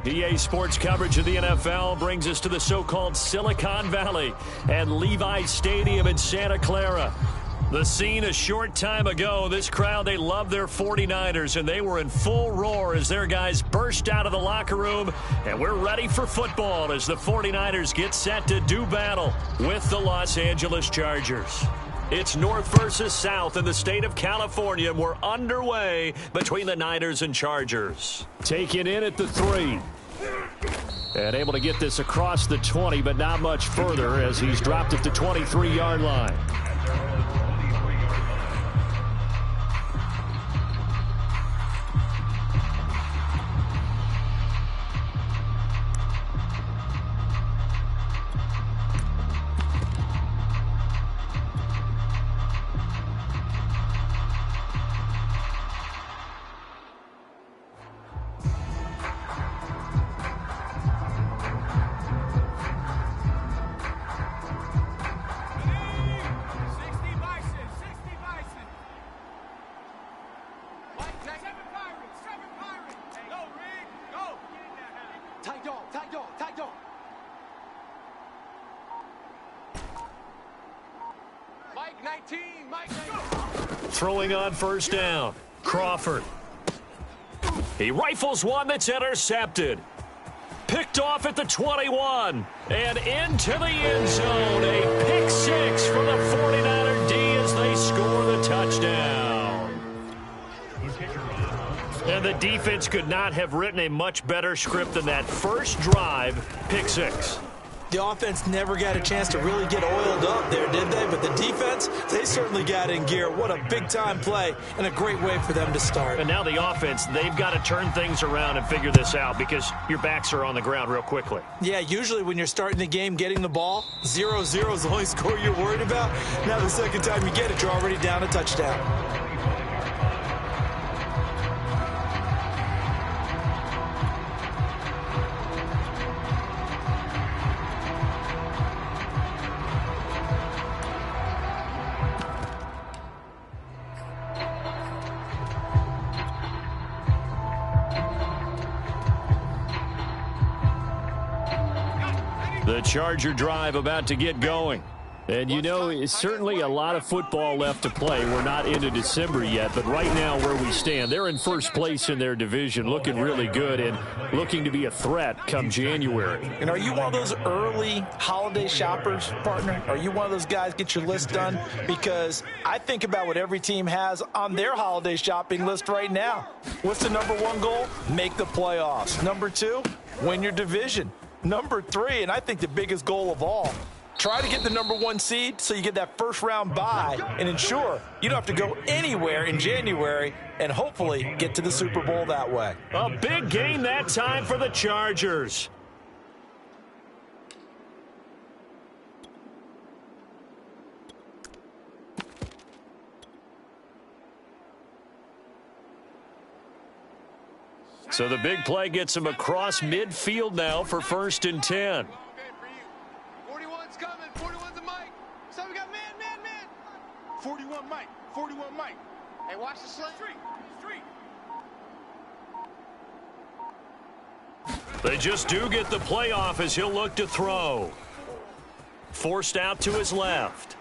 EA Sports coverage of the NFL brings us to the so-called Silicon Valley and Levi's Stadium in Santa Clara. The scene a short time ago, this crowd, they love their 49ers, and they were in full roar as their guys burst out of the locker room, and we're ready for football as the 49ers get set to do battle with the Los Angeles Chargers. It's North versus South in the state of California, and we're underway between the Niners and Chargers. Taken in at the 3. And able to get this across the 20, but not much further as he's dropped at the 23-yard line. Throwing on first down, Crawford. He rifles one that's intercepted. Picked off at the 21 and into the end zone. A pick 6 for the 49er D as they score the touchdown. And the defense could not have written a much better script than that first drive, pick 6. The offense never got a chance to really get oiled up there, did they? But the defense, they certainly got in gear. What a big-time play and a great way for them to start. And now the offense, they've got to turn things around and figure this out because your backs are on the ground real quickly. Yeah, usually when you're starting the game, getting the ball, 0-0 is the only score you're worried about. Now the second time you get it, you're already down a touchdown. The Charger drive about to get going. And, you know, it's certainly a lot of football left to play. We're not into December yet, but right now where we stand, they're in first place in their division, looking really good and looking to be a threat come January. And are you one of those early holiday shoppers, partner? Are you one of those guys get your list done? Because I think about what every team has on their holiday shopping list right now. What's the number 1 goal? Make the playoffs. Number 2, win your division. Number 3, and I think the biggest goal of all, try to get the number 1 seed so you get that first-round bye and ensure you don't have to go anywhere in January and hopefully get to the Super Bowl that way. A big game that time for the Chargers. So the big play gets him across midfield now for 1st and 10. 41's coming. 41's a Mike. So we got man. 41 Mike. 41 Mike. Hey, watch the slant. Street. They just do get the play off as he'll look to throw. Forced out to his left.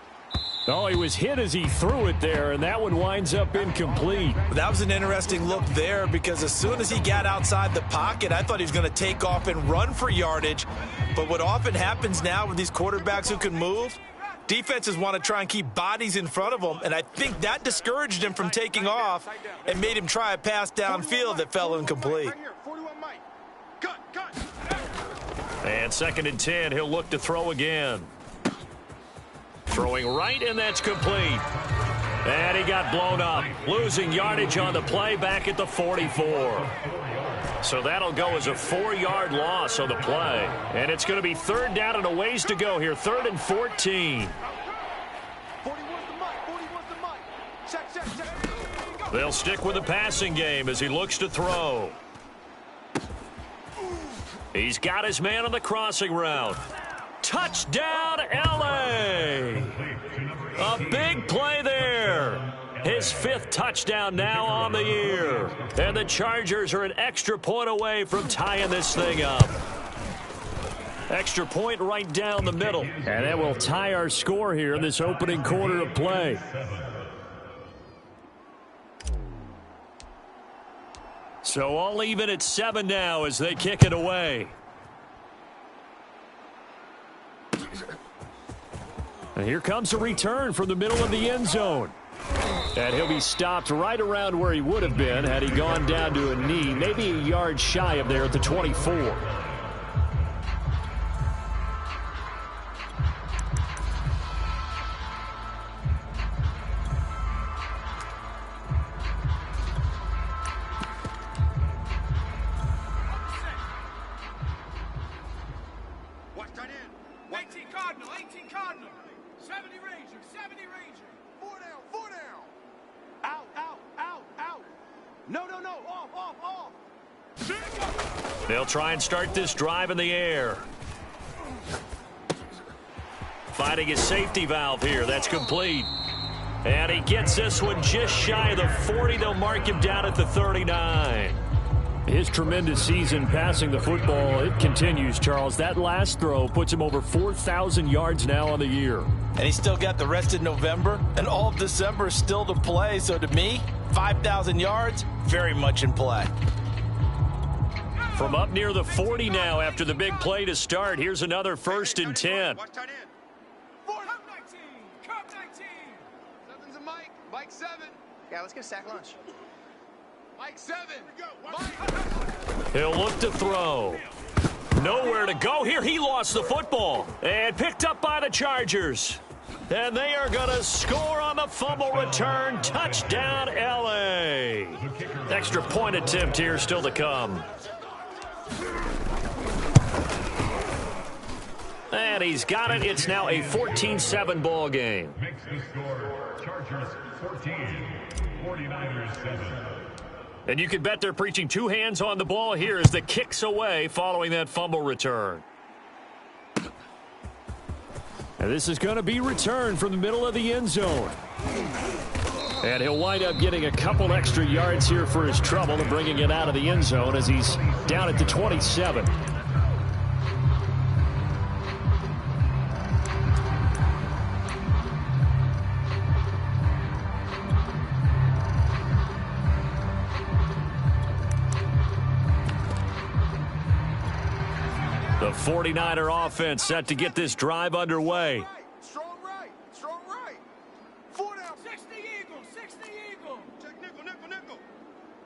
Oh, he was hit as he threw it there, and that one winds up incomplete. That was an interesting look there because as soon as he got outside the pocket, I thought he was going to take off and run for yardage. But what often happens now with these quarterbacks who can move, defenses want to try and keep bodies in front of them, and I think that discouraged him from taking off and made him try a pass downfield that fell incomplete. And 2nd and 10, he'll look to throw again. Throwing right, and that's complete. And he got blown up, losing yardage on the play back at the 44. So that'll go as a 4-yard loss on the play. And it's going to be 3rd down and a ways to go here, 3rd and 14. They'll stick with the passing game as he looks to throw. He's got his man on the crossing route. Touchdown, L.A. A big play there. His his 5th touchdown now on the year. And the Chargers are an extra point away from tying this thing up. Extra point right down the middle. And that will tie our score here in this opening quarter of play. So all even at 7 now as they kick it away. And here comes a return from the middle of the end zone. And he'll be stopped right around where he would have been had he gone down to a knee, maybe a yard shy of there at the 24. They'll try and start this drive in the air. Finding his safety valve here. That's complete. And he gets this one just shy of the 40. They'll mark him down at the 39. His tremendous season passing the football, it continues, Charles. That last throw puts him over 4,000 yards now on the year. And he's still got the rest of November and all of December still to play. So to me, 5,000 yards, very much in play. From up near the 40 now after the big play to start. Here's another 1st and 10. Cup 19. Cup 19. 7's a Mike. Mike 7. Yeah, let's get a sack lunch. Mike 7. Mike. He'll look to throw. Nowhere to go here. He lost the football. And picked up by the Chargers. And they are going to score on the fumble return. Touchdown, L.A. Extra point attempt here still to come. And he's got it. It's now a 14-7 ball game. Makes the score Chargers 14, 49ers 7. And you can bet they're preaching 2 hands on the ball here as the kick's away following that fumble return. And this is going to be returned from the middle of the end zone. And he'll wind up getting a couple extra yards here for his trouble and bringing it out of the end zone as he's down at the 27. The 49er offense set to get this drive underway. Strong right. Strong right. 4 down. 60 Eagle. 60 Eagle. Check nickel, nickel, nickel.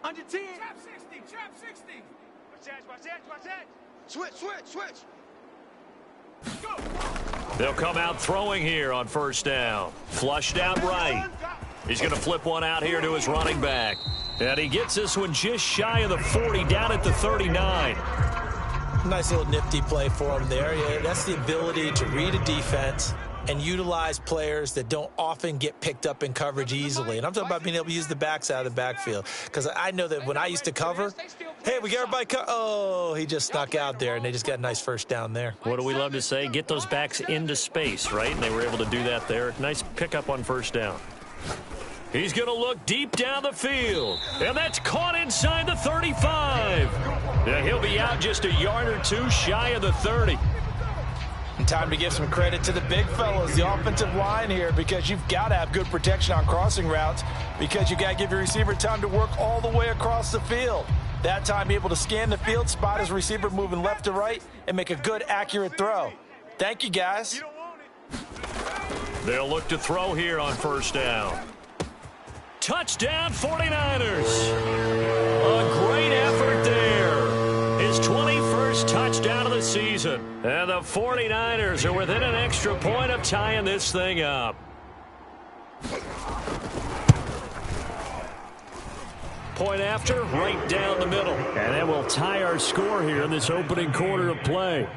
Under 10. Trap 60. Trap 60. Watch that. Watch that. Watch that. Switch, switch, switch. Go. They'll come out throwing here on 1st down. Flushed out right. He's going to flip one out here to his running back. And he gets this one just shy of the 40, down at the 39. Nice little nifty play for him there. Yeah, that's the ability to read a defense and utilize players that don't often get picked up in coverage easily. And I'm talking about being able to use the backs out of the backfield. Because I know that when I used to cover, hey, we got everybody oh, he just snuck out there, and they just got a nice 1st down there. What do we love to say? Get those backs into space, right? And they were able to do that there. Nice pickup on 1st down. He's going to look deep down the field. And that's caught inside the 35. Yeah, he'll be out just a yard or 2 shy of the 30. And time to give some credit to the big fellas, the offensive line here, because you've got to have good protection on crossing routes because you got to give your receiver time to work all the way across the field. That time, be able to scan the field, spot his receiver moving left to right, and make a good, accurate throw. Thank you, guys. They'll look to throw here on 1st down. Touchdown, 49ers. A great effort there. His 21st touchdown of the season. And the 49ers are within an extra point of tying this thing up. Point after, right down the middle. And that will tie our score here in this opening quarter of play.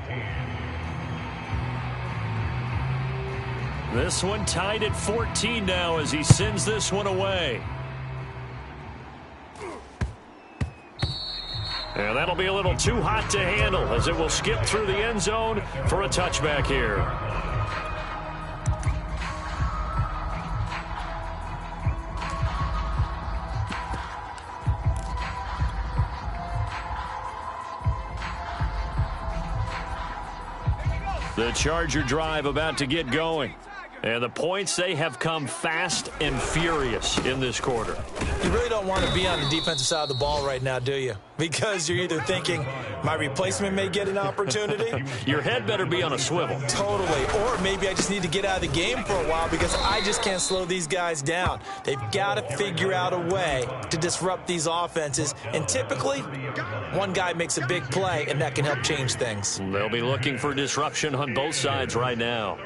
This one tied at 14 now as he sends this one away. And that'll be a little too hot to handle as it will skip through the end zone for a touchback here. The Charger drive about to get going. And the points, they have come fast and furious in this quarter. You really don't want to be on the defensive side of the ball right now, do you? Because you're either thinking, my replacement may get an opportunity. Your head better be on a swivel. Totally. Or maybe I just need to get out of the game for a while because I just can't slow these guys down. They've got to figure out a way to disrupt these offenses. And typically, one guy makes a big play, and that can help change things. They'll be looking for disruption on both sides right now.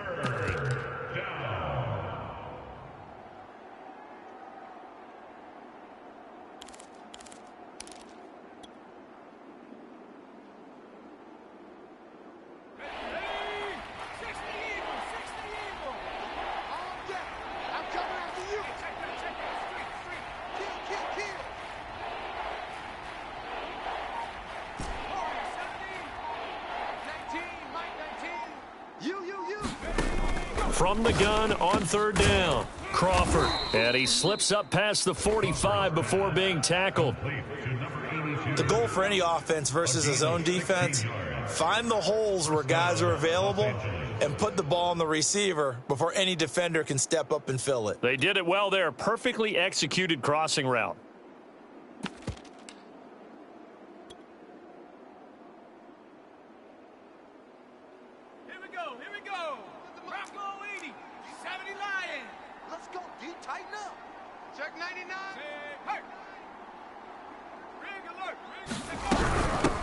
From the gun on third down, Crawford. And he slips up past the 45 before being tackled. The goal for any offense versus a zone defense, find the holes where guys are available and put the ball on the receiver before any defender can step up and fill it. They did it well there. Perfectly executed crossing route.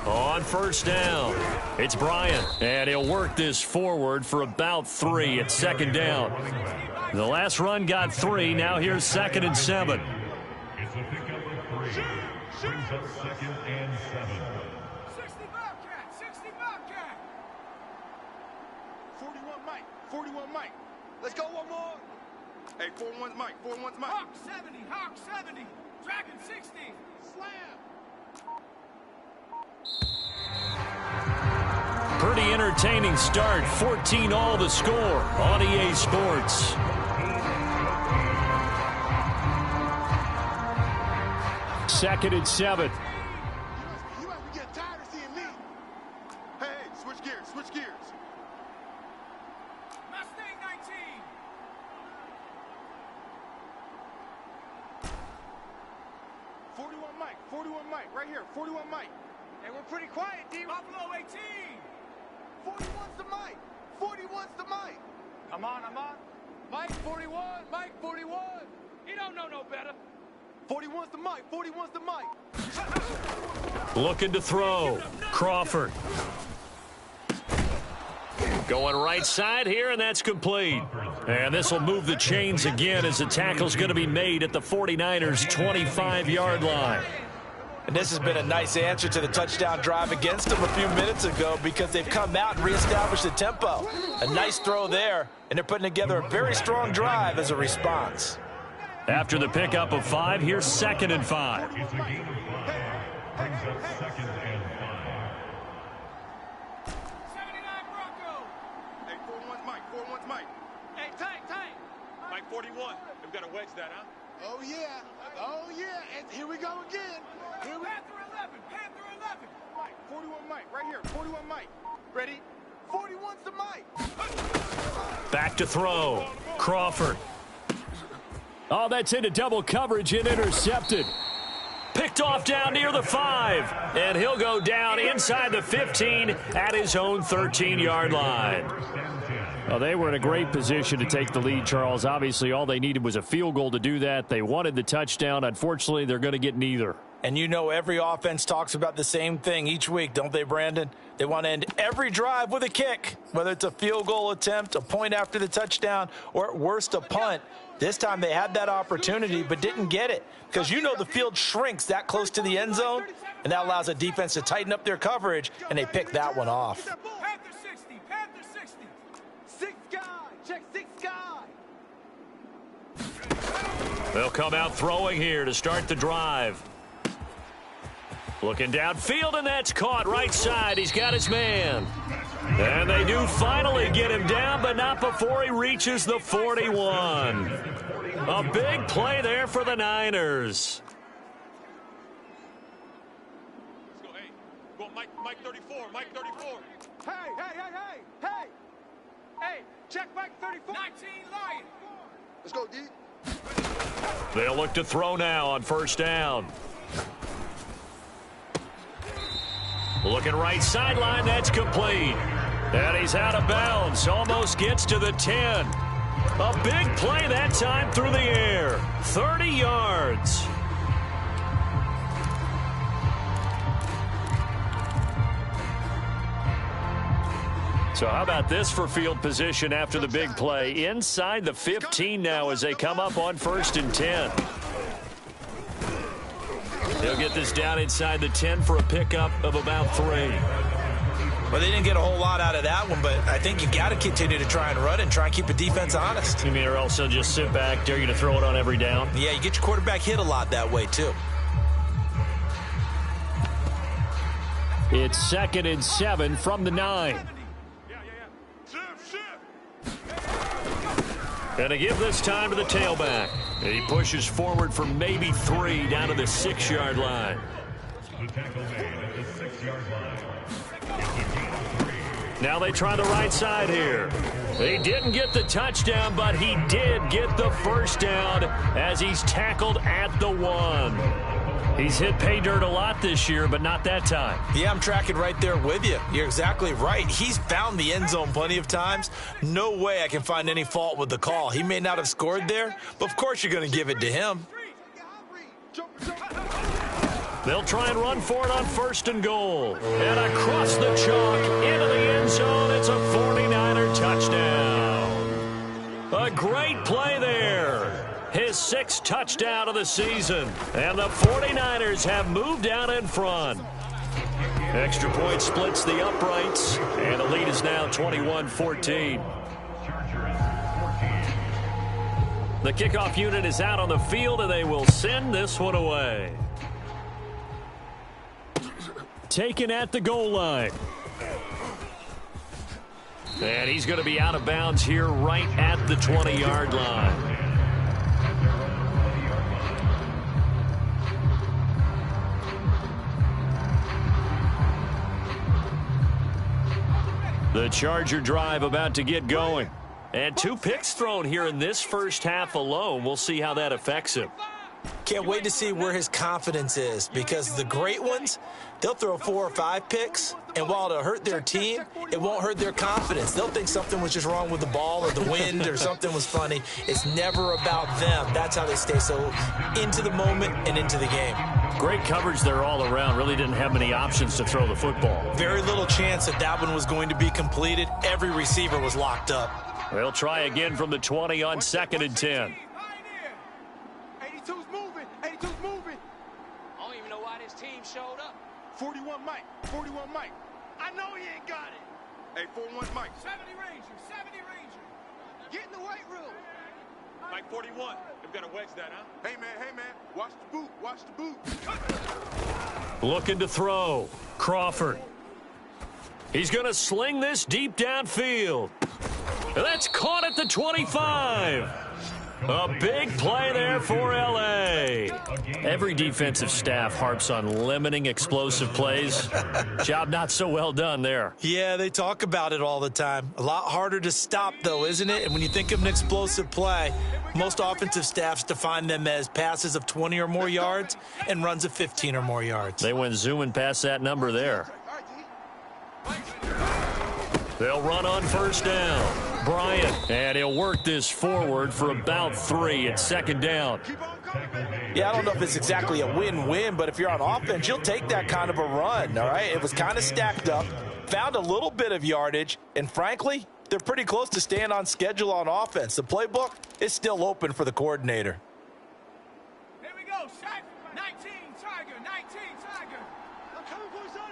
On first down, it's Bryant, and he'll work this forward for about 3 at second down. The last run got 3. Now here's 2nd and 7. It's a pickup of 3. Brings up 2nd and 7. 60 Bobcat, 60 Bobcat. 41 Mike, 41 Mike. Let's go one more. Hey, 4-1's Mike, 4-1's Mike. Hawk 70, Hawk 70. Dragon 60. Slam. Pretty entertaining start. 14-all the score on EA Sports. Second and 7. You might be getting tired of seeing me. Hey, switch gears, switch gears. Mustang 19. Mike, 41 Mike, right here, 41 Mike. Hey, we're pretty quiet, D. Buffalo 18. 41's the Mike. 41's the Mike. I'm on. Mike 41, Mike 41. He don't know no better. 41's the Mike, 41's the Mike. Looking to throw. Crawford. Going right side here, and that's complete. And this will move the chains again as the tackle's going to be made at the 49ers' 25-yard line. And this has been a nice answer to the touchdown drive against them a few minutes ago because they've come out and reestablished the tempo. A nice throw there, and they're putting together a very strong drive as a response. After the pickup of 5, here's 2nd and 5. It's a gain of 5. Brings up 2nd and 5. 79 Bronco. Hey, 41's Mike, 41's Mike. Hey, tight. Mike 41. We've got to wedge that, huh? Oh, yeah. And here we go again. Panther 11. Mike, 41 Mike, right here, 41 Mike. Ready? 41's the Mike. Back to throw. Crawford. Oh, that's into double coverage and intercepted. Picked off down near the 5. And he'll go down inside the 15 at his own 13-yard line. Well, they were in a great position to take the lead, Charles. Obviously, all they needed was a field goal to do that. They wanted the touchdown. Unfortunately, they're going to get neither. And you know every offense talks about the same thing each week, don't they, Brandon? They want to end every drive with a kick, whether it's a field goal attempt, a point after the touchdown, or at worst a punt. This time they had that opportunity but didn't get it because you know the field shrinks that close to the end zone, and that allows a defense to tighten up their coverage, and they picked that one off. Panther 60. 6 guy. Check 6 guy. They'll come out throwing here to start the drive. Looking downfield, and that's caught right side. He's got his man. And they do finally get him down, but not before he reaches the 41. A big play there for the Niners. Let's go, hey. Go Mike 34. Hey. Let's go, D. They'll look to throw now on first down. Looking right sideline, that's complete. And he's out of bounds, almost gets to the 10. A big play that time through the air. 30 yards. So how about this for field position after the big play? Inside the 15 now as they come up on first and 10. They'll get this down inside the 10 for a pickup of about 3. Well, they didn't get a whole lot out of that one, but I think you got to continue to try and run and try and keep the defense honest. You mean, or else they'll just sit back, dare you to throw it on every down? Yeah, you get your quarterback hit a lot that way, too. It's 2nd and 7 from the 9. And to give this time to the tailback. And he pushes forward for maybe 3 down to the 6-yard line. The tackle made at the 6-yard line. Now they try the right side here. He didn't get the touchdown, but he did get the first down as he's tackled at the 1. He's hit pay dirt a lot this year, but not that time. Yeah, I'm tracking right there with you. You're exactly right. He's found the end zone plenty of times. No way I can find any fault with the call. He may not have scored there, but of course you're going to give it to him. They'll try and run for it on first and goal. And across the chalk into the end zone. It's a 49er touchdown. A great play there. His 6th touchdown of the season. And the 49ers have moved out in front. Extra point splits the uprights. And the lead is now 21-14. The kickoff unit is out on the field, and they will send this one away. Taken at the goal line. And he's going to be out of bounds here right at the 20-yard line. The Charger drive about to get going. And 2 picks thrown here in this first half alone. We'll see how that affects him. Can't wait to see where his confidence is, because the great ones, they'll throw 4 or 5 picks, and while it'll hurt their team, it won't hurt their confidence. They'll think something was just wrong with the ball or the wind or something was funny. It's never about them. That's how they stay so into the moment and into the game. Great coverage there all around. Really didn't have many options to throw the football. Very little chance that that one was going to be completed. Every receiver was locked up. They'll try again from the 20 on 2nd and 10. 82's moving. 82's moving. I don't even know why this team showed up. 41 Mike. 41 Mike. I know he ain't got it. Hey, 41 Mike. 70 Ranger. 70 Ranger. Get in the weight room. Mike 41. They've got to wedge that, huh? Hey, man. Watch the boot. Watch the boot. Looking to throw. Crawford. He's going to sling this deep downfield. That's caught at the 25. A big play there for L.A. Every defensive staff harps on limiting explosive plays. Job not so well done there. Yeah, they talk about it all the time. A lot harder to stop, though, isn't it? And when you think of an explosive play, most offensive staffs define them as passes of 20 or more yards and runs of 15 or more yards. They went zooming past that number there. They'll run on first down. Bryant, and he'll work this forward for about 3 at 2nd down. Yeah, I don't know if it's exactly a win-win, but if you're on offense, you'll take that kind of a run, all right? It was kind of stacked up, found a little bit of yardage, and frankly, they're pretty close to staying on schedule on offense. The playbook is still open for the coordinator. Here we go. Shot 19 Tiger. 19 Tiger. I'm coming for you, son.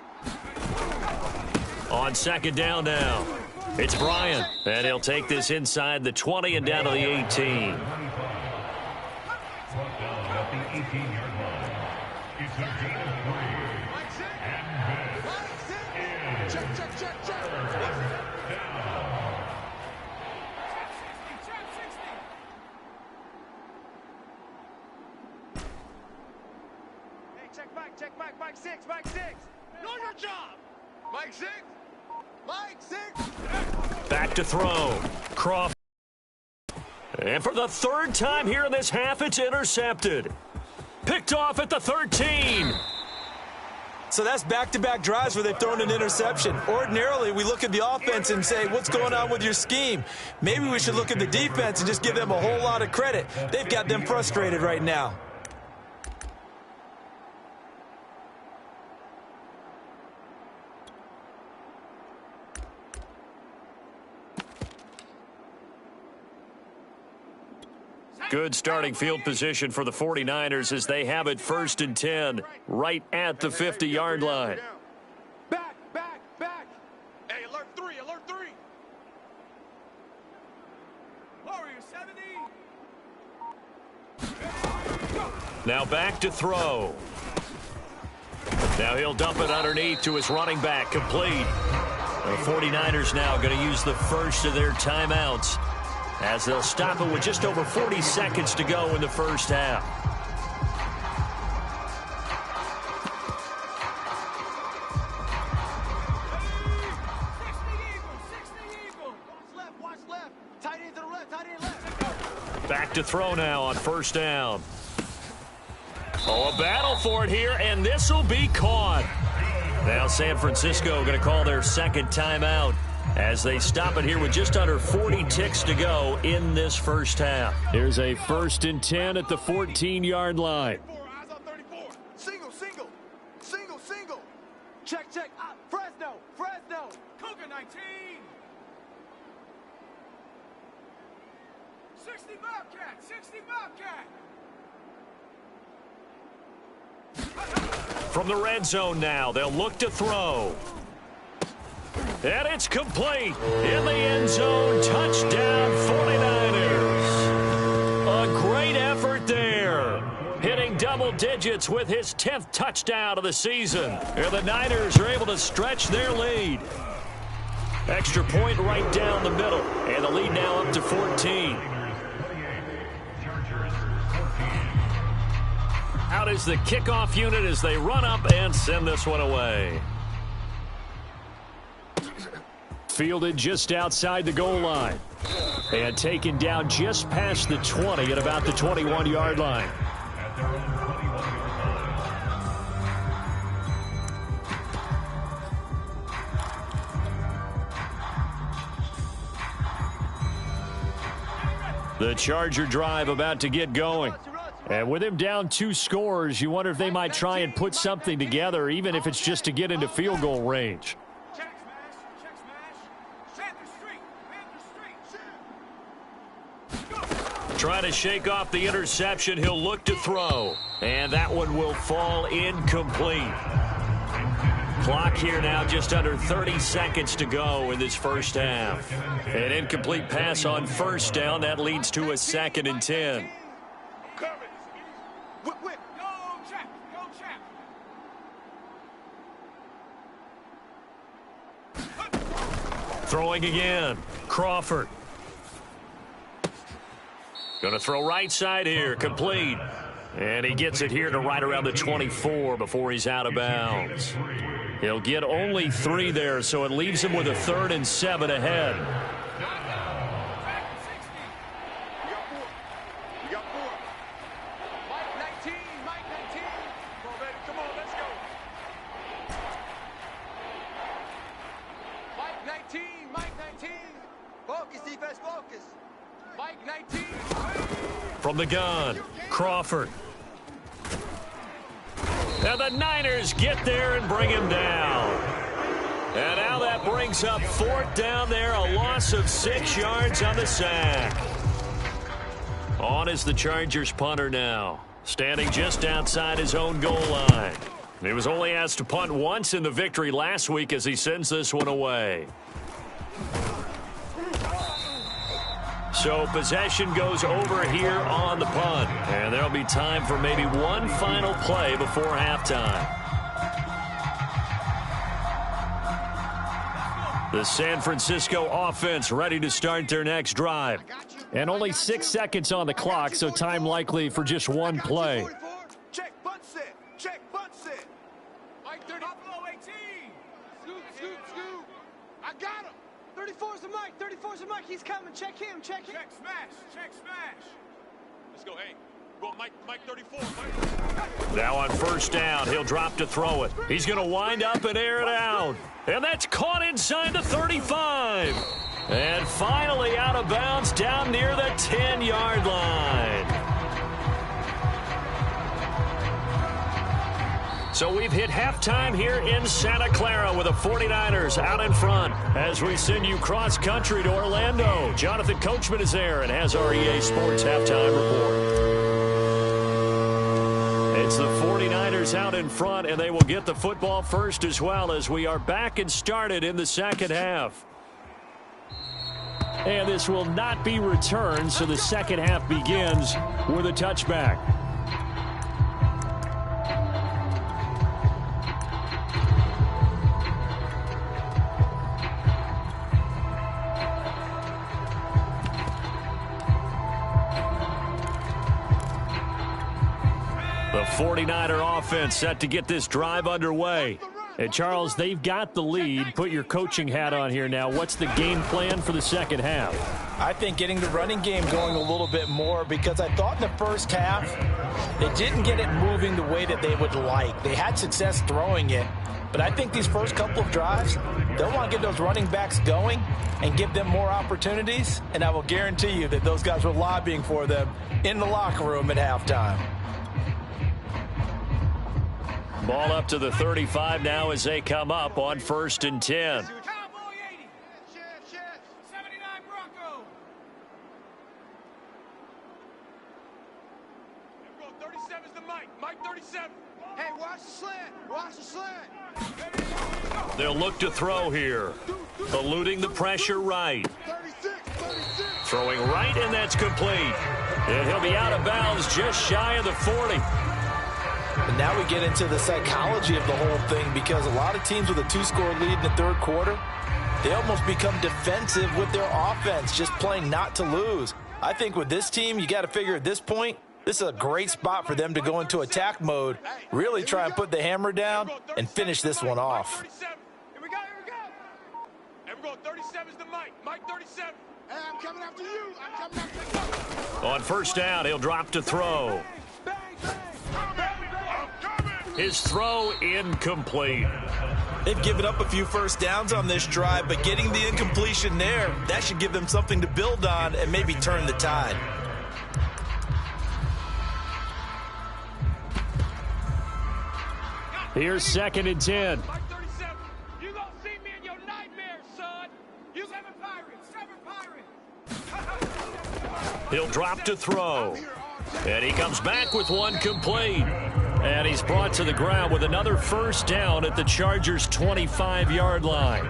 On 2nd down now, it's Bryant, and he'll take this inside the 20 and down to the 18. Brought down at the 18-yard line. It's a gain of 3. And Check. down. Trap 60. Hey, check Mike. Mike 6. Know your job. Mike 6. Mike 6. Back to throw. Crawford. And for the third time here in this half, it's intercepted. Picked off at the 13. So that's back-to-back drives where they've thrown an interception. Ordinarily, we look at the offense and say, what's going on with your scheme? Maybe we should look at the defense and just give them a whole lot of credit. They've got them frustrated right now. Good starting field position for the 49ers as they have it 1st and 10 right at the 50-yard line. Back. Hey, alert 3. Warrior 70. Now back to throw. Now he'll dump it underneath to his running back, complete. The 49ers now going to use the first of their timeouts, as they'll stop it with just over 40 seconds to go in the first half. Watch left. Tight end to the left. Back to throw now on 1st down. Oh, a battle for it here, and this will be caught. Now San Francisco going to call their second timeout as they stop it here with just under 40 ticks to go in this first half. Here's a 1st and 10 at the 14-yard line. Eyes on 34. Single. Check. Fresno. Cougar 19. 60 Bobcat. From the red zone now, they'll look to throw. And it's complete. In the end zone, touchdown 49ers. A great effort there. Hitting double digits with his 10th touchdown of the season. And the Niners are able to stretch their lead. Extra point right down the middle. And the lead now up to 14. Out is the kickoff unit as they run up and send this one away. Fielded just outside the goal line. And taken down just past the 20 at about the 21-yard line. The Charger drive about to get going. And with him down 2 scores, you wonder if they might try and put something together, even if it's just to get into field goal range. Check smash. Panther Street. Trying to shake off the interception, he'll look to throw. And that one will fall incomplete. Clock here now just under 30 seconds to go in this first half. An incomplete pass on 1st down. That leads to a 2nd and 10. Whip. Go Chap. Throwing again. Crawford. Going to throw right side here. Complete. And he gets it here to right around the 24 before he's out of bounds. He'll get only 3 there, so it leaves him with a 3rd and 7 ahead. We got 4. Mike 19. Come on, baby. Come on, let's go. Mike 19. Focus, defense, focus. Mike 19. From the gun, Crawford. And the Niners get there and bring him down. And now that brings up 4th down there, a loss of 6 yards on the sack. On is the Chargers punter now, standing just outside his own goal line. He was only asked to punt once in the victory last week as he sends this one away. So possession goes over here on the punt. And there'll be time for maybe one final play before halftime. The San Francisco offense ready to start their next drive. And only 6 seconds on the clock, so time likely for just one play. Check, bunt set. Mike 30. Buffalo 18. Scoop. I got him. 34's the mic. 34's the mic. He's coming. Check him. Check him. Check smash. Check smash. Let's go, hey. Go, Mike 34. Mike. Now on first down, he'll drop to throw it. He's going to wind up and air it out. And that's caught inside the 35. And finally out of bounds down near the 10-yard line. So we've hit halftime here in Santa Clara with the 49ers out in front as we send you cross-country to Orlando. Jonathan Coachman is there and has our EA Sports halftime report. It's the 49ers out in front, and they will get the football first as well as we are back and started in the second half. And this will not be returned, so the second half begins with a touchback. The 49er offense set to get this drive underway. And, Charles, they've got the lead. Put your coaching hat on here now. What's the game plan for the second half? I think getting the running game going a little bit more because I thought in the first half they didn't get it moving the way that they would like. They had success throwing it. But I think these first couple of drives, they'll want to get those running backs going and give them more opportunities. And I will guarantee you that those guys were lobbying for them in the locker room at halftime. Ball up to the 35 now as they come up on 1st and 10. Cowboy 80. 79 Bronco. 37's the mic. Mike 37. Hey, watch the slant. Watch the slant. They'll look to throw here. Eluding the pressure right. 36. Throwing right, and that's complete. And he'll be out of bounds just shy of the 40. And now we get into the psychology of the whole thing because a lot of teams with a 2-score lead in the third quarter, they almost become defensive with their offense, just playing not to lose. I think with this team, you got to figure at this point, this is a great spot for them to go into attack mode, really try and put the hammer down and finish this one off. Here we go. And we're going 37's the mic. Mike 37. Hey, I'm coming after you. I'm coming after you. On first down, he'll drop to throw. His throw incomplete. They've given up a few first downs on this drive, but getting the incompletion there, that should give them something to build on and maybe turn the tide. Here's 2nd and 10. Mike 37. You gonna see me in your nightmares, son. You 7 Pirates. He'll drop to throw. And he comes back with one complete. And he's brought to the ground with another first down at the Chargers' 25-yard line.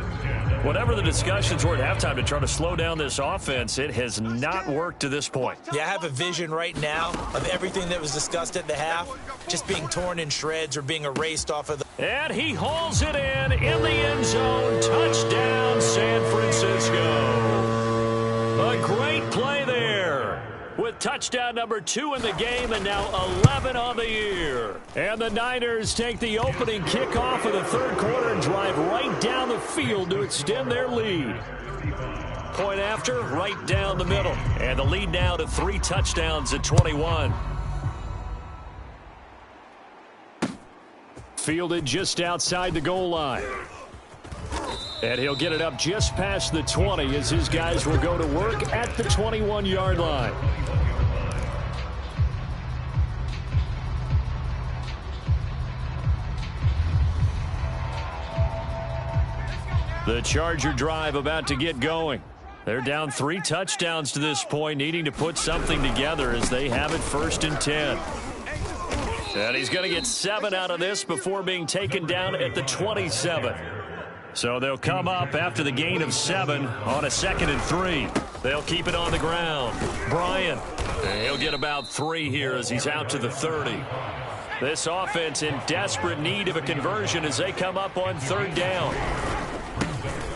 Whatever the discussions were at halftime to try to slow down this offense, it has not worked to this point. Yeah, I have a vision right now of everything that was discussed at the half just being torn in shreds or being erased off of the... And he hauls it in the end zone. Touchdown, San Francisco. A great play there with touchdown number 2 in the game and now 11 on the year. And the Niners take the opening kickoff of the third quarter and drive right down the field to extend their lead. Point after, right down the middle. And the lead now to 3 touchdowns at 21. Fielded just outside the goal line. And he'll get it up just past the 20 as his guys will go to work at the 21-yard line. The Charger drive about to get going. They're down 3 touchdowns to this point, needing to put something together as they have it 1st and 10. And he's going to get 7 out of this before being taken down at the 27. So they'll come up after the gain of 7 on a 2nd and 3. They'll keep it on the ground. Bryant, he'll get about 3 here as he's out to the 30. This offense in desperate need of a conversion as they come up on 3rd down.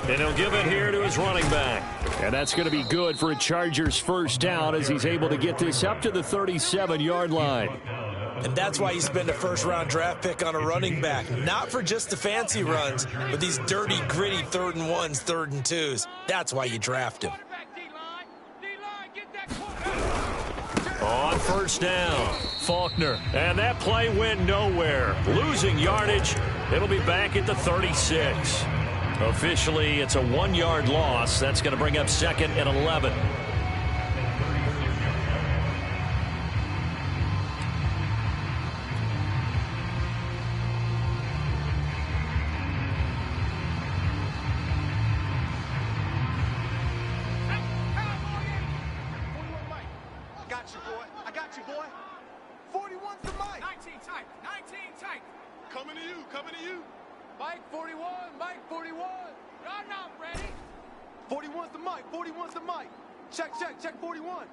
And he'll give it here to his running back. And that's going to be good for a Chargers first down as he's able to get this up to the 37-yard line. And that's why you spend a first-round draft pick on a running back. Not for just the fancy runs, but these dirty, gritty 3rd and 1s, 3rd and 2s. That's why you draft him. On first down, Faulkner. And that play went nowhere. Losing yardage. It'll be back at the 36. Officially, it's a 1-yard loss. That's going to bring up 2nd and 11. Coming to you. Mike 41, Mike 41. I'm not ready. 41's the Mike, 41's the Mike. Check 41.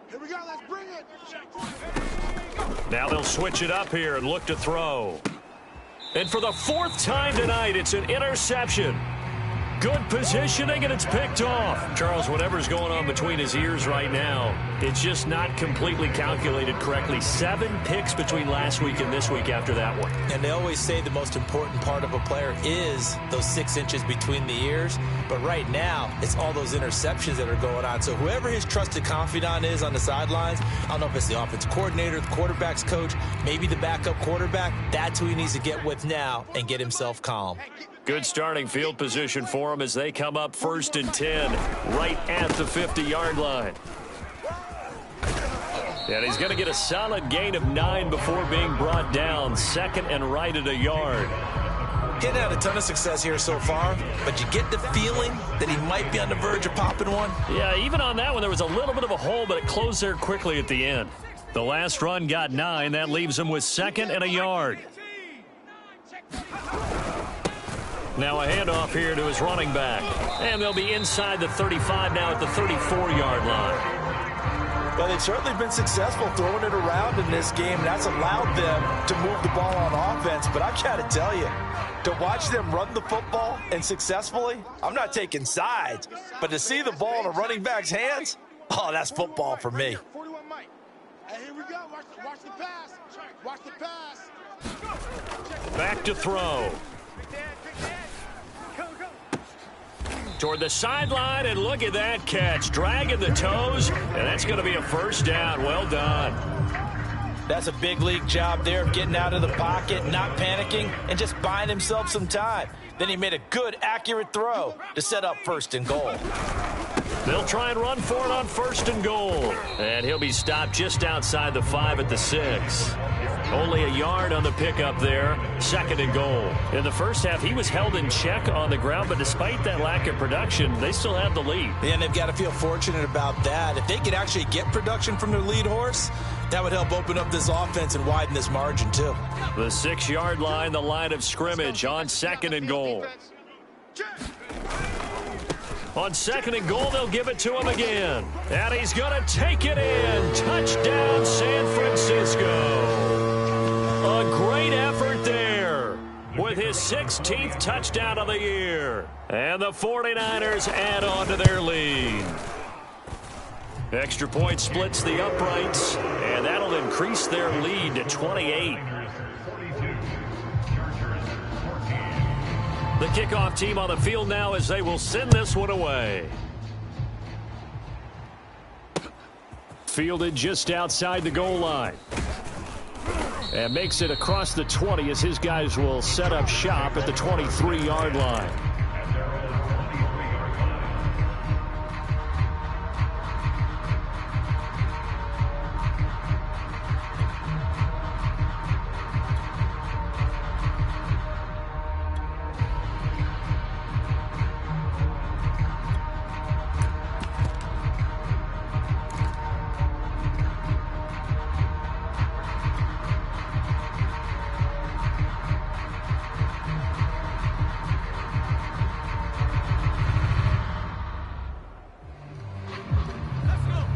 Here we go, let's bring it. Now they'll switch it up here and look to throw. And for the 4th time tonight, it's an interception. Good positioning, and it's picked off. Charles, whatever's going on between his ears right now, it's just not completely calculated correctly. 7 picks between last week and this week after that one. And they always say the most important part of a player is those 6 inches between the ears. But right now, it's all those interceptions that are going on. So whoever his trusted confidant is on the sidelines, I don't know if it's the offensive coordinator, the quarterback's coach, maybe the backup quarterback, that's who he needs to get with now and get himself calm. Good starting field position for him as they come up 1st and 10 right at the 50-yard line. And he's going to get a solid gain of 9 before being brought down. 2nd and right at a yard. Getting had a ton of success here so far, but you get the feeling that he might be on the verge of popping one. Yeah, even on that one, there was a little bit of a hole, but it closed there quickly at the end. The last run got 9. That leaves him with 2nd and a yard. Now a handoff here to his running back. And they'll be inside the 35 now at the 34-yard line. Well, they've certainly been successful throwing it around in this game, and that's allowed them to move the ball on offense. But I've got to tell you, to watch them run the football and successfully, I'm not taking sides, but to see the ball in a running back's hands, oh, that's football for me. 41 Mike. Hey, here we go. Watch the pass. Watch the pass. Back to throw. Toward the sideline, and look at that catch. Dragging the toes, and that's going to be a first down. Well done. That's a big league job there of getting out of the pocket, not panicking, and just buying himself some time. Then he made a good, accurate throw to set up 1st and goal. They'll try and run for it on 1st and goal. And he'll be stopped just outside the 5 at the 6. Only a yard on the pickup there. 2nd and goal. In the first half, he was held in check on the ground, but despite that lack of production, they still have the lead. And they've got to feel fortunate about that. If they could actually get production from their lead horse, that would help open up this offense and widen this margin, too. The 6-yard line, the line of scrimmage on 2nd and goal. On 2nd and goal, they'll give it to him again. And he's going to take it in. Touchdown, San Francisco. A great effort there with his 16th touchdown of the year. And the 49ers add on to their lead. Extra point splits the uprights, and that'll increase their lead to 28. The kickoff team on the field now as they will send this one away. Fielded just outside the goal line. And makes it across the 20 as his guys will set up shop at the 23-yard line.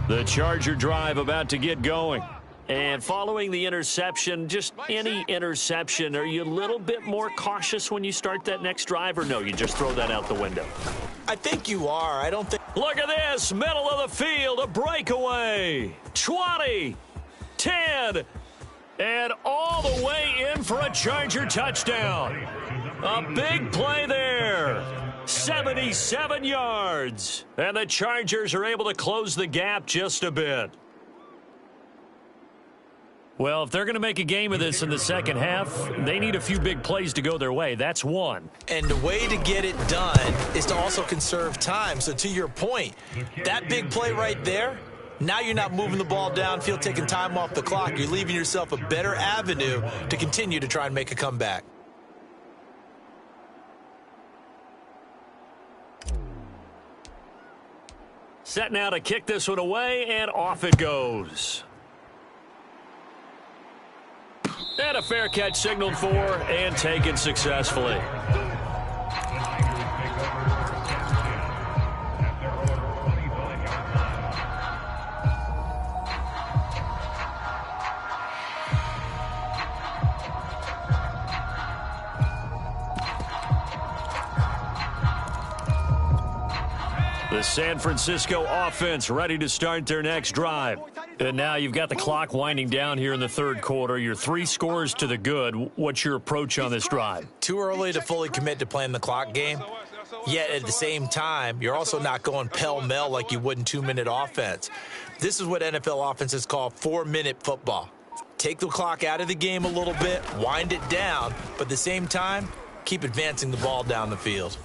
The Charger drive about to get going. And following the interception, just any interception, are you a little bit more cautious when you start that next drive, or no, you just throw that out the window? I think you are. I don't think... Look at this, middle of the field, a breakaway. 20, 10, And all the way in for a Charger touchdown. A big play there. 77 yards. And the Chargers are able to close the gap just a bit. Well, if they're going to make a game of this in the second half, they need a few big plays to go their way. That's one. And the way to get it done is to also conserve time. So to your point, that big play right there, now you're not moving the ball downfield, taking time off the clock. You're leaving yourself a better avenue to continue to try and make a comeback. Set now to kick this one away, and off it goes. And a fair catch signaled for and taken successfully. The San Francisco offense ready to start their next drive. And now you've got the clock winding down here in the third quarter. You're 3 scores to the good. What's your approach on this drive? Too early to fully commit to playing the clock game. Yet at the same time, you're also not going pell-mell like you would in 2-minute offense. This is what NFL offenses call 4-minute football. Take the clock out of the game a little bit, wind it down, but at the same time, keep advancing the ball down the field.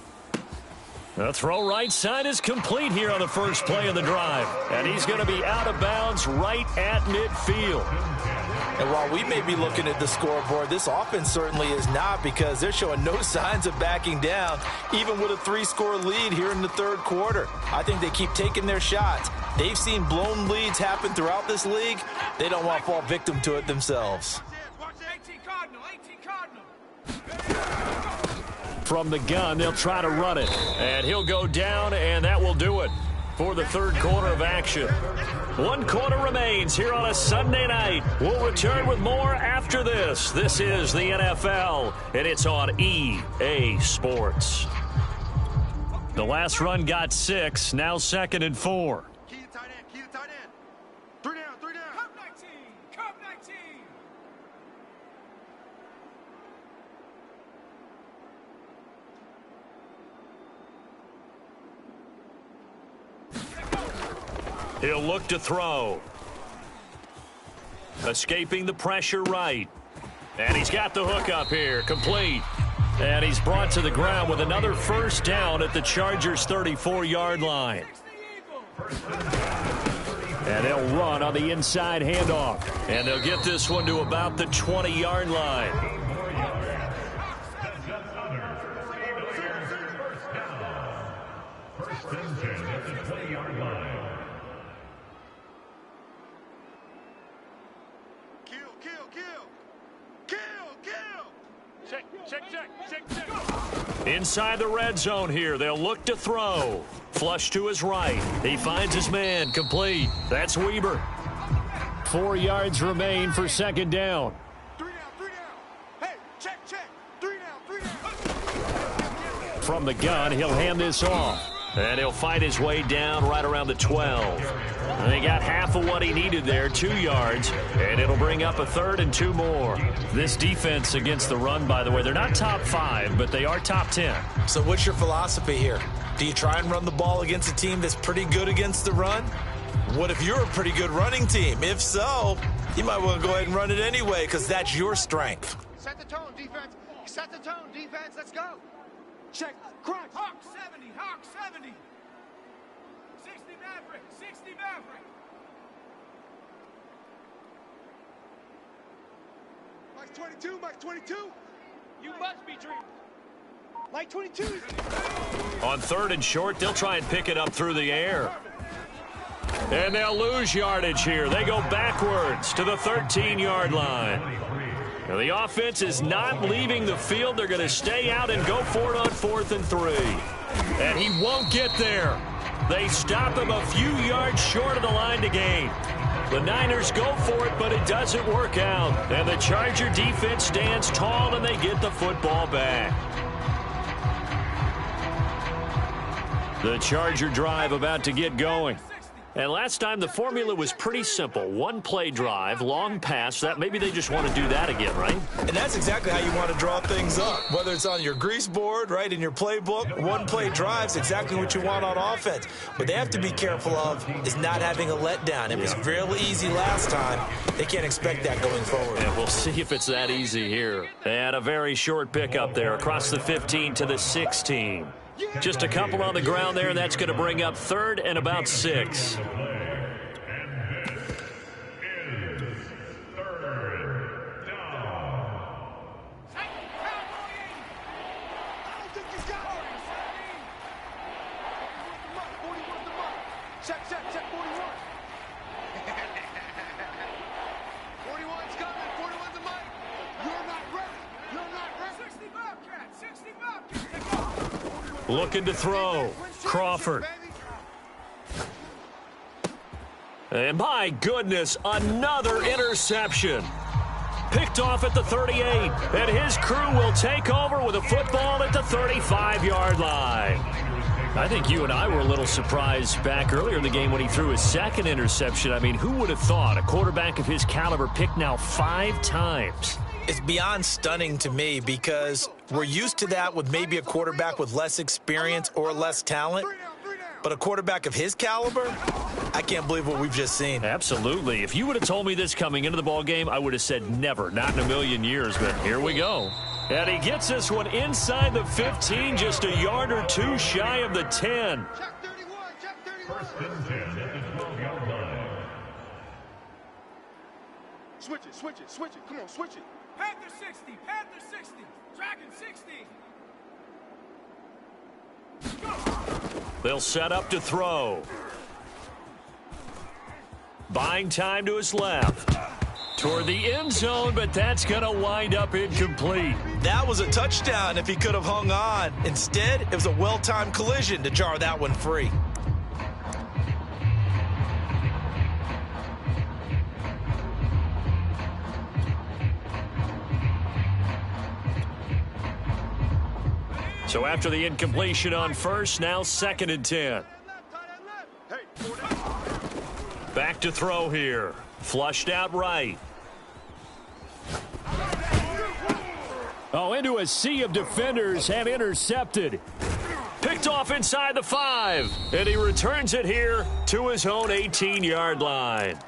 The throw right side is complete here on the first play of the drive. And he's going to be out of bounds right at midfield. And while we may be looking at the scoreboard, this offense certainly is not, because they're showing no signs of backing down, even with a 3-score lead here in the third quarter. I think they keep taking their shots. They've seen blown leads happen throughout this league. They don't want to fall victim to it themselves. 18 Cardinal, 18 Cardinal. From the gun, they'll try to run it. And he'll go down, and that will do it for the third quarter of action. 1 quarter remains here on a Sunday night. We'll return with more after this. This is the NFL, and it's on EA Sports. The last run got 6, now 2nd and 4. Key to tight end, key to tight end. 3 down, 3 down. Cup 19, Cup 19. He'll look to throw. Escaping the pressure right. And he's got the hook up here, complete. And he's brought to the ground with another first down at the Chargers' 34-yard line. And they'll run on the inside handoff. And they'll get this one to about the 20-yard line. First and 10 at the 20-yard line. Inside the red zone here, they'll look to throw. Flush to his right. He finds his man, complete. That's Weber. 4 yards remain for second down. 3 down, 3 down. Hey, check. 3 down. From the gun, he'll hand this off. And he'll fight his way down right around the 12. And they got half of what he needed there, 2 yards. And it'll bring up a 3rd and 2 more. This defense against the run, by the way, they're not top 5, but they are top 10. So what's your philosophy here? Do you try and run the ball against a team that's pretty good against the run? What if you're a pretty good running team? If so, you might want to go ahead and run it anyway, because that's your strength. Set the tone, defense. Set the tone, defense. Let's go. Check. Crunch. Hawk 70, Hawk 70. 60 Maverick, 60 Maverick. Mike 22, Mike 22. You must be dreaming. Mike 22. On 3rd and short, they'll try and pick it up through the air. And they'll lose yardage here. They go backwards to the 13-yard line. Now, the offense is not leaving the field. They're going to stay out and go for it on 4th and 3. And he won't get there. They stop him a few yards short of the line to gain. The Niners go for it, but it doesn't work out. And the Charger defense stands tall, and they get the football back. The Charger drive about to get going. And last time the formula was pretty simple. One play drive, long pass. That maybe they just want to do that again, right? And that's exactly how you want to draw things up. Whether it's on your grease board, right, in your playbook, one play drive's exactly what you want on offense. What they have to be careful of is not having a letdown. It was really easy last time. They can't expect that going forward. And we'll see if it's that easy here. And a very short pickup there across the 15 to the 16. Just a couple on the ground there, and that's going to bring up 3rd and about 6. Looking to throw. Crawford. And my goodness, another interception. Picked off at the 38. And his crew will take over with a football at the 35-yard line. I think you and I were a little surprised back earlier in the game when he threw his 2nd interception. I mean, who would have thought a quarterback of his caliber picked now 5 times? It's beyond stunning to me because we're used to that with maybe a quarterback with less experience or less talent. But a quarterback of his caliber, I can't believe what we've just seen. Absolutely. If you would have told me this coming into the ball game, I would have said never, not in a million years. But here we go. And he gets this one inside the 15, just a yard or 2 shy of the 10. First and 10 at the 12-yard line. Switch it, switch it, switch it. Come on, switch it. Panther 60, Panther 60, Dragon 60. They'll set up to throw. Buying time to his left. Toward the end zone, but that's going to wind up incomplete. That was a touchdown if he could have hung on. Instead, it was a well-timed collision to jar that one free. So after the incompletion on first, now 2nd and 10. Back to throw here. Flushed out right. Oh, into a sea of defenders and intercepted. Picked off inside the 5. And he returns it here to his own 18-yard line.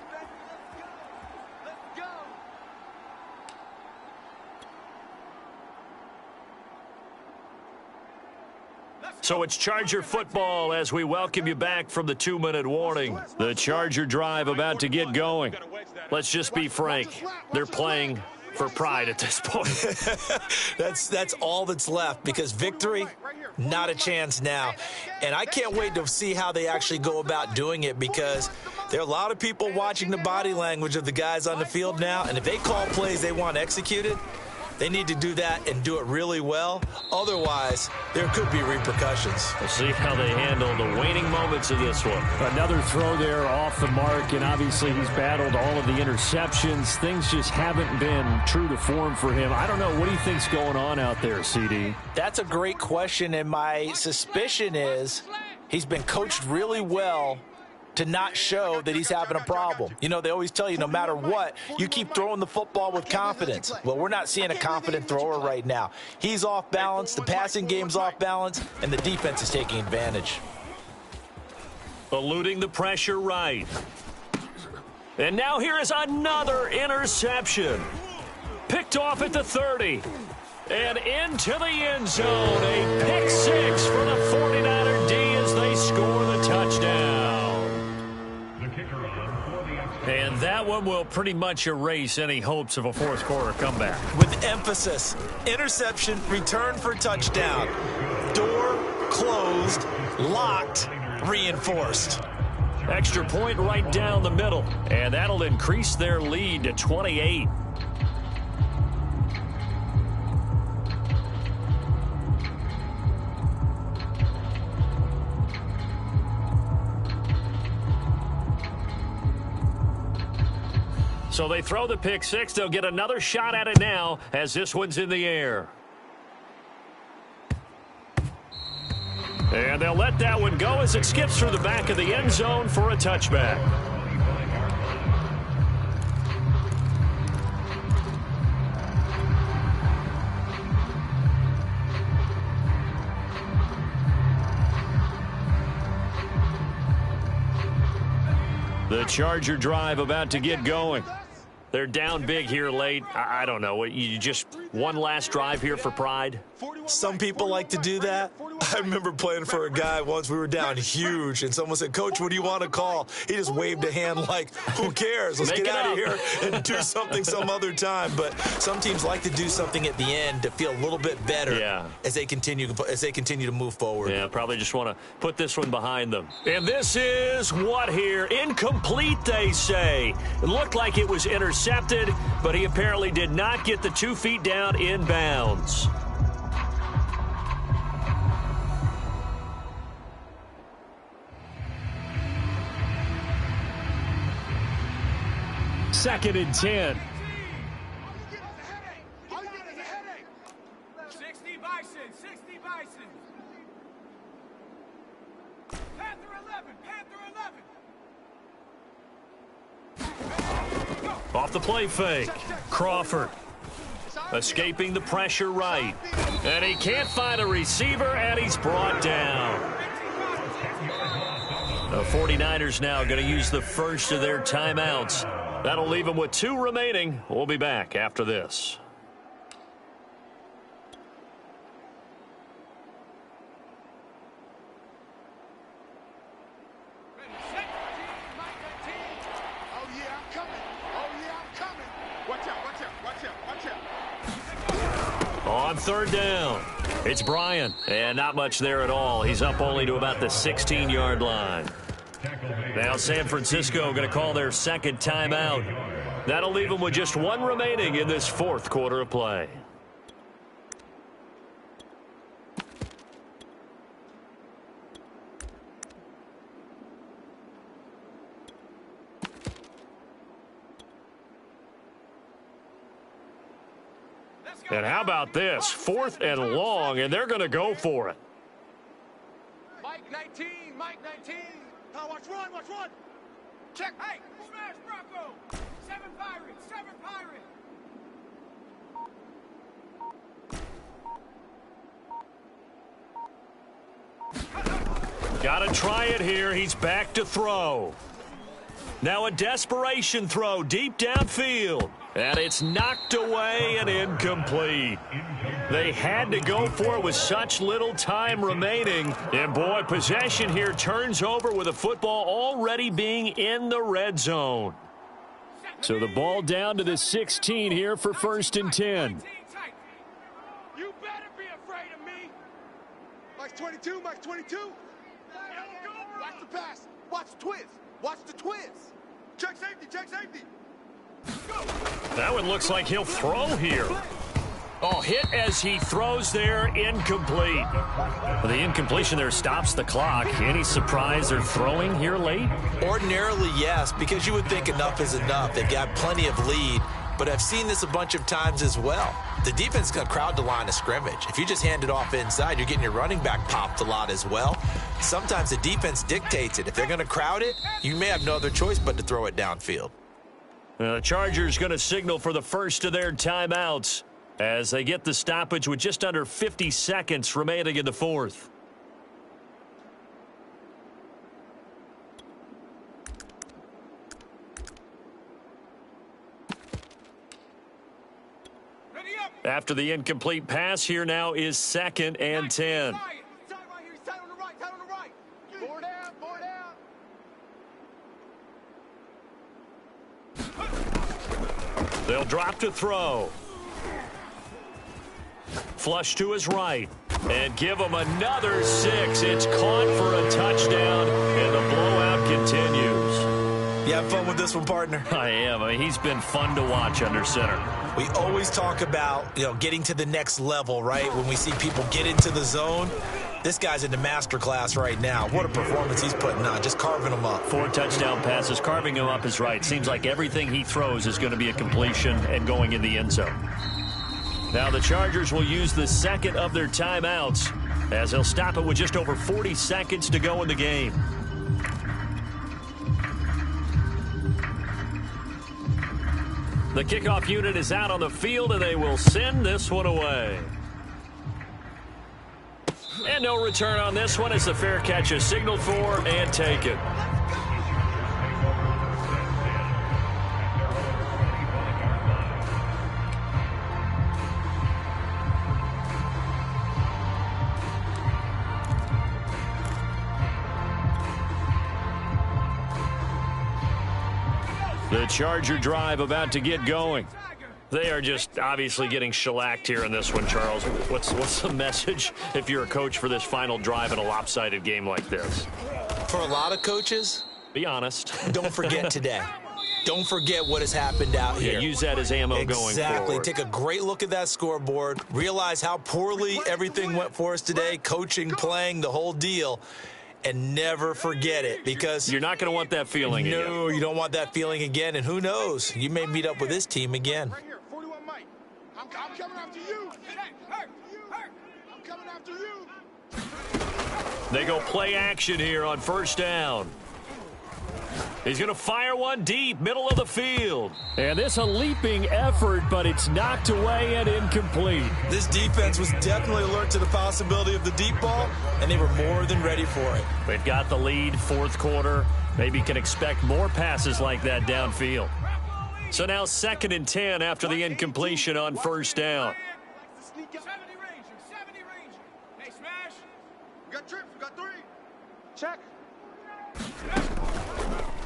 So it's Charger football as we welcome you back from the 2-minute warning. The Charger drive about to get going. Let's just be frank. They're playing for pride at this point. That's all that's left because victory, not a chance now. And I can't wait to see how they actually go about doing it because there are a lot of people watching the body language of the guys on the field now. And if they call plays they want executed, they need to do that and do it really well. Otherwise, there could be repercussions. We'll see how they handle the waning moments of this one. Another throw there off the mark, and obviously he's battled all of the interceptions. Things just haven't been true to form for him. I don't know. What do you think's going on out there, CD? That's a great question, and my suspicion is he's been coached really well to not show that he's having a problem. You know, they always tell you no matter what, you keep throwing the football with confidence. Well, we're not seeing a confident thrower right now. He's off balance, the passing game's off balance, and the defense is taking advantage. Eluding the pressure right. And now here is another interception. Picked off at the 30. And into the end zone. A pick 6 for the 49er D as they score the touchdown. And that one will pretty much erase any hopes of a fourth quarter comeback. With emphasis, interception, return for touchdown. Door closed, locked, reinforced. Extra point right down the middle. And that'll increase their lead to 28. So they throw the pick 6. They'll get another shot at it now as this one's in the air. And they'll let that one go as it skips through the back of the end zone for a touchback. The Charger drive about to get going. They're down big here late. I don't know. You just one last drive here for pride? Some people like to do that. I remember playing for a guy once. We were down huge, and someone said, "Coach, what do you want to call?" He just waved a hand like, "Who cares? Let's get out of here and do something some other time." But some teams like to do something at the end to feel a little bit better as they continue to move forward. Yeah, probably just want to put this one behind them. And this is what here? Incomplete, they say. It looked like it was intercepted, but he apparently did not get the 2 feet down in bounds. Second and 10. 60 Bison, 60 Bison. Panther 11, Panther 11. Off the play fake. Crawford escaping the pressure right. And he can't find a receiver, and he's brought down. The 49ers now going to use the first of their timeouts. That'll leave them with 2 remaining. We'll be back after this. On third down, it's Bryant, and not much there at all. He's up only to about the 16-yard line. Now San Francisco going to call their second timeout. That'll leave them with just 1 remaining in this fourth quarter of play. And how about this? 4th and long, and they're going to go for it. Mike 19, Mike 19. Now watch run, watch run. Check. Hey, smash Bronco. 7 Pirates, 7 Pirates. Got to try it here. He's back to throw. Now a desperation throw deep downfield. And it's knocked away and incomplete. They had to go for it with such little time remaining. And, boy, possession here turns over with a football already being in the red zone. So the ball down to the 16 here for 1st and 10. You better be afraid of me. Mike's 22, Mike's 22. Watch the pass. Watch the twist. Watch the twist. Check safety, check safety. That one looks like he'll throw here. Oh, hit as he throws there, incomplete. Well, the incompletion there stops the clock. Any surprise they're throwing here late? Ordinarily, yes, because you would think enough is enough. They've got plenty of lead, but I've seen this a bunch of times as well. The defense is going to crowd the line of scrimmage. If you just hand it off inside, you're getting your running back popped a lot as well. Sometimes the defense dictates it. If they're going to crowd it, you may have no other choice but to throw it downfield. The Chargers going to signal for the first of their timeouts as they get the stoppage with just under 50 seconds remaining in the fourth. After the incomplete pass, here now is 2nd and 10. They'll drop to throw. Flush to his right. And give him another 6. It's caught for a touchdown, and the blowout continues. You have fun with this one, partner? I am. I mean, he's been fun to watch under center. We always talk about, getting to the next level, right? When we see people get into the zone. This guy's in the master class right now. What a performance he's putting on, just carving them up. 4 touchdown passes. Carving him up is right. Seems like everything he throws is going to be a completion and going in the end zone. Now the Chargers will use the second of their timeouts. as he'll stop it with just over 40 seconds to go in the game. The kickoff unit is out on the field, and they will send this one away. And no return on this one as the fair catch is signaled for and taken. The Charger drive about to get going. They are just obviously getting shellacked here in this one, Charles. What's the message if you're a coach for this final drive in a lopsided game like this? For a lot of coaches, be honest. Don't forget today. Don't forget what has happened out here. Yeah, use that as ammo going forward. Exactly. Take a great look at that scoreboard. Realize how poorly everything went for us today. Coaching, playing, the whole deal. And never forget it, because you're not going to want that feeling again. No, you don't want that feeling again. And who knows? You may meet up with this team again. Right here, 41 Mike. I'm coming after you. I'm coming after you. They go play action here on first down. He's going to fire one deep, middle of the field. And this a leaping effort, but it's knocked away and incomplete. This defense was definitely alert to the possibility of the deep ball, and they were more than ready for it. They've got the lead, fourth quarter. Maybe can expect more passes like that downfield. So now 2nd and 10 after the incompletion on first down. 70 Ranger. Hey, smash. We got trips, we got 3. Check.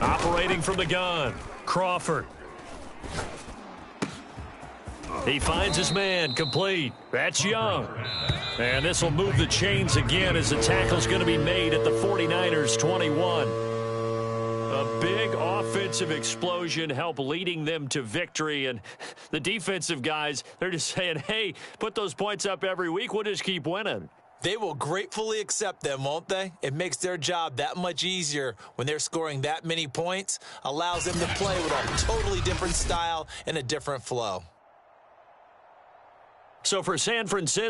Operating from the gun, Crawford. He finds his man, complete. That's Young. And this will move the chains again as the tackle's going to be made at the 49ers 21. A big offensive explosion helped leading them to victory. And the defensive guys, they're just saying, hey, put those points up every week. We'll just keep winning. They will gratefully accept them, won't they? It makes their job that much easier when they're scoring that many points, allows them to play with a totally different style and a different flow. So for San Francisco,